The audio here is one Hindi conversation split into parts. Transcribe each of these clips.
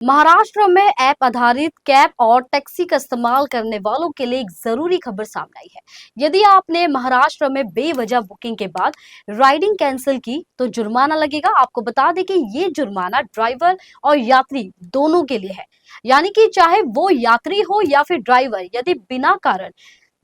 महाराष्ट्र में ऐप आधारित कैब और टैक्सी का इस्तेमाल करने वालों के लिए एक जरूरी खबर सामने आई है। यदि आपने महाराष्ट्र में बेवजह बुकिंग के बाद राइडिंग कैंसिल की तो जुर्माना लगेगा। आपको बता दें कि ये जुर्माना ड्राइवर और यात्री दोनों के लिए है, यानी कि चाहे वो यात्री हो या फिर ड्राइवर, यदि बिना कारण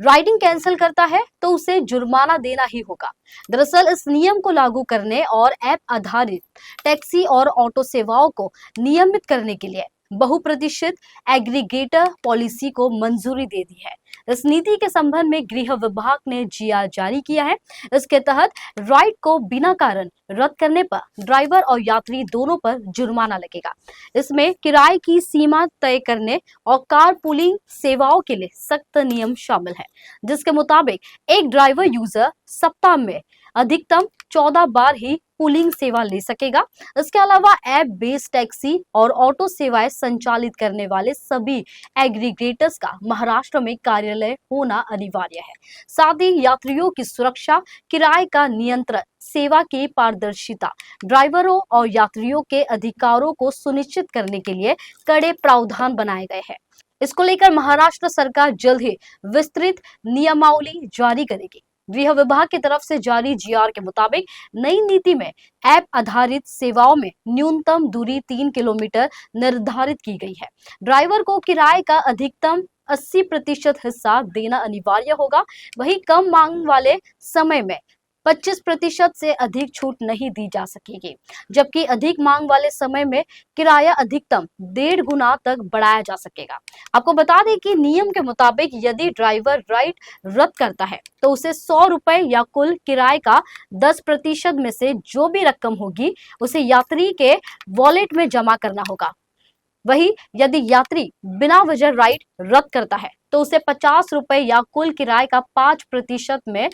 राइडिंग कैंसिल करता है तो उसे जुर्माना देना ही होगा। दरअसल इस नियम को लागू करने और ऐप आधारित टैक्सी और ऑटो सेवाओं को नियमित करने के लिए बहुप्रतिशत एग्रीगेटर पॉलिसी को मंजूरी दे दी है। इस नीति के संबंध में गृह विभाग ने जीआर जारी किया है। इसके तहत राइड को बिना कारण रद्द करने पर ड्राइवर और यात्री दोनों पर जुर्माना लगेगा। इसमें किराए की सीमा तय करने और कार पूलिंग सेवाओं के लिए सख्त नियम शामिल है, जिसके मुताबिक एक ड्राइवर यूजर सप्ताह में अधिकतम 14 बार ही पूलिंग सेवा ले सकेगा। इसके अलावा ऐप बेस्ड टैक्सी और ऑटो सेवाएं संचालित करने वाले सभी एग्रीगेटर्स का महाराष्ट्र में कार्यालय होना अनिवार्य है। साथ ही यात्रियों की सुरक्षा, किराए का नियंत्रण, सेवा की पारदर्शिता, ड्राइवरों और यात्रियों के अधिकारों को सुनिश्चित करने के लिए कड़े प्रावधान बनाए गए हैं। इसको लेकर महाराष्ट्र सरकार जल्द ही विस्तृत नियमावली जारी करेगी। गृह विभाग की तरफ से जारी जीआर के मुताबिक नई नीति में ऐप आधारित सेवाओं में न्यूनतम दूरी 3 किलोमीटर निर्धारित की गई है। ड्राइवर को किराए का अधिकतम 80% हिस्सा देना अनिवार्य होगा। वहीं कम मांग वाले समय में 25% से अधिक छूट नहीं दी जा सकेगी, जबकि अधिक मांग वाले समय में किराया अधिकतम 1.5 गुना तक बढ़ाया जा सकेगा। आपको बता दें कि नियम के मुताबिक यदि ड्राइवर राइड रद्द करता है तो उसे 100 रुपए या कुल किराए का 10% में से जो भी रकम होगी उसे यात्री के वॉलेट में जमा करना होगा। वहीं यदि यात्री बिना वजह राइड रद्द करता है तो उसे 50 रुपए या कुल किराए का 5% में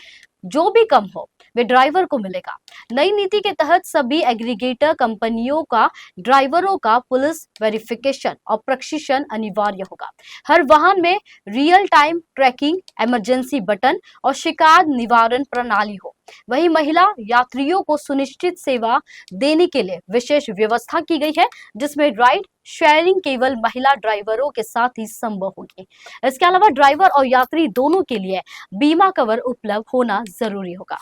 जो भी कम हो वे ड्राइवर को मिलेगा। नई नीति के तहत सभी एग्रीगेटर कंपनियों का ड्राइवरों का पुलिस वेरिफिकेशन और प्रशिक्षण अनिवार्य होगा। हर वाहन में real time tracking, emergency button और शिकायत निवारण प्रणाली हो। वहीं महिला यात्रियों को सुनिश्चित सेवा देने के लिए विशेष व्यवस्था की गई है, जिसमें राइड शेयरिंग केवल महिला ड्राइवरों के साथ ही संभव होगी। इसके अलावा ड्राइवर और यात्री दोनों के लिए बीमा कवर उपलब्ध होना जरूरी होगा।